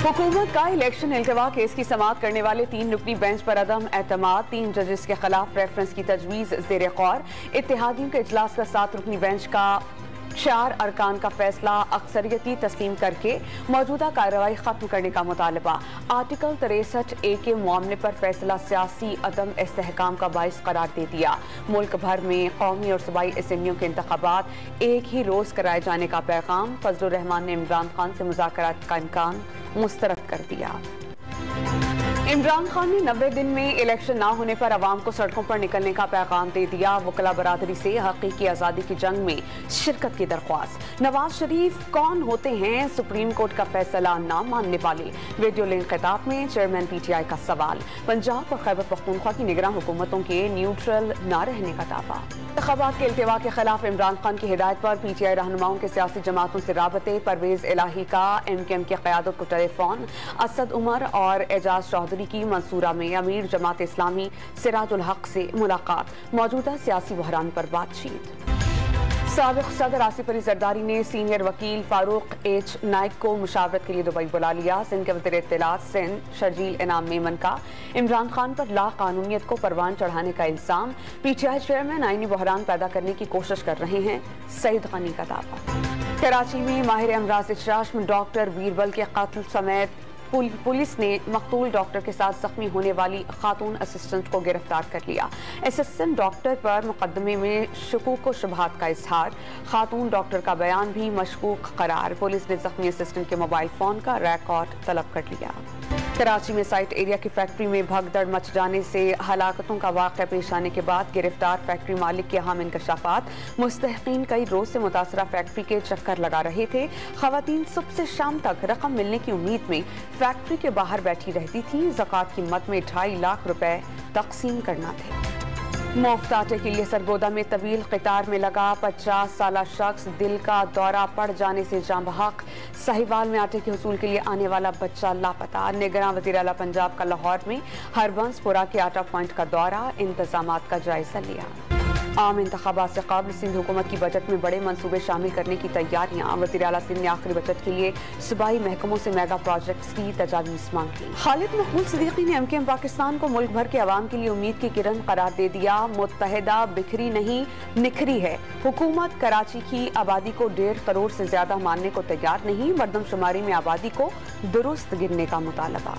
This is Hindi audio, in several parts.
हुकूमत का इलेक्शन इल्तिवा केस की समाअत करने वाले 3 रुकनी बेंच पर अदम एतमाद, 3 जजेस के खिलाफ रेफरेंस की तजवीज़ ज़ेर गौर। इत्तेहादियों के इजलास का 7 रुकनी बेंच का 4 अरकान का फैसला अक्सरियती तस्लीम करके मौजूदा कार्रवाई खत्म करने का मुतालबा। आर्टिकल 63A के मामले पर फैसला सियासी अदम इस्तेहकाम का बाइस करार दे दिया। मुल्क भर में कौमी और सूबाई असेंबलियों के इंतखाबात एक ही रोज कराए जाने का पैगाम। फजलुर रहमान ने इमरान खान से मुज़ाकरात का इम्कान मुस्तरद कर दिया। इमरान खान ने 90 दिन में इलेक्शन ना होने पर अवाम को सड़कों पर निकलने का पैगाम दे दिया। वकला बरादरी से हकीकी आज़ादी की जंग में शिरकत की दरख्वास्त। नवाज शरीफ कौन होते हैं सुप्रीम कोर्ट का फैसला ना मानने वाले? वीडियो लिंक खिताब में चेयरमैन PTI का सवाल। पंजाब और खैबर पख्तूनख्वा की निगरान हुकूमतों के न्यूट्रल न रहने का दावा। इंतखाबात के इल्तिवा के खिलाफ इमरान खान की हिदायत पर PTI रहनुमाओं के सियासी जमातों से राबते। परवेज इलाही का MKM की क़यादत को टेलीफोन। असद उमर और एजाज चौधरी की मंसूरा में अमीर जमात इस्लामी सिराजुल हक से मुलाकात। मौजूदा सियासी बहरान पर बातचीत। साबिक़ सदर आसिफ अली जरदारी ने सीनियर वकील फारूक H नाइक को मुशावरत के लिए दुबई बुला लिया। सिंध के वज़ीर इत्तलात सिंध शर्जील इनाम मेमन का इमरान खान पर लाकानूनियत को परवान चढ़ाने का इल्जाम। PTI चेयरमैन आईनी बहरान पैदा करने की कोशिश कर रहे हैं, सईद गनी का दावा। कराची में माहिर अमराज चश्म डॉक्टर बीरबल के कत्ल समेत पुलिस ने मकतूल डॉक्टर के साथ जख्मी होने वाली खातून असिस्टेंट को गिरफ्तार कर लिया। असिस्टेंट डॉक्टर पर मुकदमे में शकूक व शुबहात का इजहार। खातून डॉक्टर का बयान भी मशकूक करार। पुलिस ने जख्मी असिस्टेंट के मोबाइल फोन का रिकॉर्ड तलब कर लिया। कराची में साइट एरिया की फैक्ट्री में भगदड़ मच जाने से हलाकतों का वाक़या पेश आने के बाद गिरफ्तार फैक्ट्री मालिक के अहम इंकशाफात। मुस्तहक़ीन कई रोज से मुतासरा फैक्ट्री के चक्कर लगा रहे थे। ख़वातीन सुबह से शाम तक रकम मिलने की उम्मीद में फैक्ट्री के बाहर बैठी रहती थी। ज़कात की मद में 2.5 लाख रुपए तकसीम करना थे। मुफ्त आटे के लिए सरगोदा में तवील कतार में लगा 50 साला शख्स दिल का दौरा पड़ जाने से जाँ बहक। साहिवाल में आटे के हुसूल के लिए आने वाला बच्चा लापता। निगरान वज़ीर आला पंजाब का लाहौर में हरबंसपुरा के आटा पॉइंट का दौरा, इंतजामात का जायजा लिया। आम इंतखाबात से कबल सिंध हुकूमत की बजट में बड़े मंसूबे शामिल करने की तैयारियां। वज़ीर आला सिंध ने आखिरी बजट के लिए सूबाई महकमों से मेगा प्रोजेक्ट्स की तजावीज़ मांगी। खालिद महमूद सिद्दीकी ने MKM पाकिस्तान को मुल्क भर के अवाम के लिए उम्मीद की किरण करार दे दिया। मुत्तहिदा बिखरी नहीं निखरी है। हुकूमत कराची की आबादी को 1.5 करोड़ से ज्यादा मानने को तैयार नहीं। मरदमशुमारी में आबादी को दुरुस्त गिनने का मुतालबा।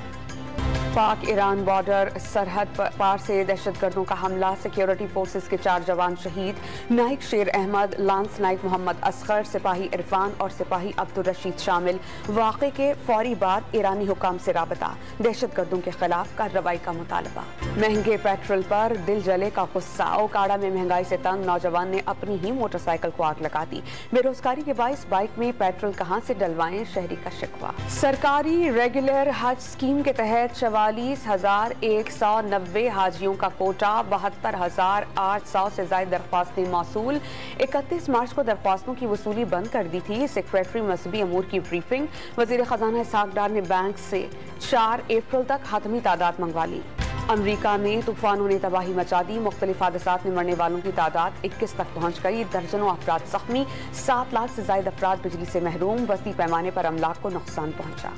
पाक ईरान बॉर्डर सरहद पार से दहशतगर्दों का हमला। सिक्योरिटी फोर्सेस के 4 जवान शहीद। नाइक शेर अहमद, लांस नाइक मोहम्मद असगर, सिपाही इरफान और सिपाही अब्दुल रशीद शामिल। वाक़े के फौरी बाद ईरानी हुकाम से राबता। दहशतगर्दों के खिलाफ कार्रवाई का मुतालबा। महंगे पेट्रोल पर दिल जले का गुस्सा। ओकाड़ा में महंगाई से तंग नौजवान ने अपनी ही मोटरसाइकिल को आग लगा दी। बेरोजगारी के बाइस बाइक में पेट्रोल कहां से डलवाएं, शहरी का शिकवा। सरकारी रेगुलर हज स्कीम के तहत 44,190 हाजियों का कोटा। 72,800 से ज्यादा दरख्वास्तें मौसूल। 31 मार्च को दरख्वास्तों की वसूली बंद कर दी थी। सेक्रेटरी मजहबी अमूर की ब्रीफिंग। वजीर खजाना इसहाक डार ने बैंक से 4 अप्रैल तक हतमी तादाद मंगवा ली। अमरीका में तूफानों ने तबाही मचा दी। मुख्तलिफ हादसात में मरने वालों की तादाद 21 तक पहुँच गई। दर्जनों अफराद जख्मी। 7 लाख से ज्यादा अफराद बिजली से महरूम। वसी पैमाने पर अमलाक को नुकसान पहुँचा।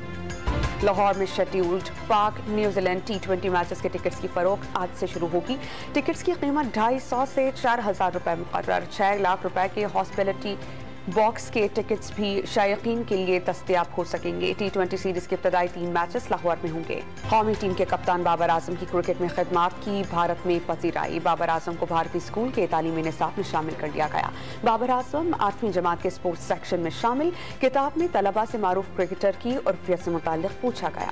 लाहौर में शेड्यूल्ड पाक न्यूजीलैंड T20 मैचेस के टिकट्स की फरोख्त आज से शुरू होगी। टिकट्स की कीमत 250 से 4,000 रुपए मुकर्रर। 6 लाख रुपए के हॉस्पिटलिटी बॉक्स के टिकट्स भी शायकीन के लिए दस्तयाब हो सकेंगे। T20 सीरीज के इब्तदाई 3 मैचेस लाहौर में होंगे। कौमी टीम के कप्तान बाबर आजम की क्रिकेट में खिदमात की भारत में पजीराई। बाबर आजम को भारतीय स्कूल के तालीमी निसाब में शामिल कर लिया गया। बाबर आजम 8वीं जमात के स्पोर्ट्स सेक्शन में शामिल। किताब में तलबा से मारूफ क्रिकेटर की उर्फियत से मुताल्लिक पूछा गया।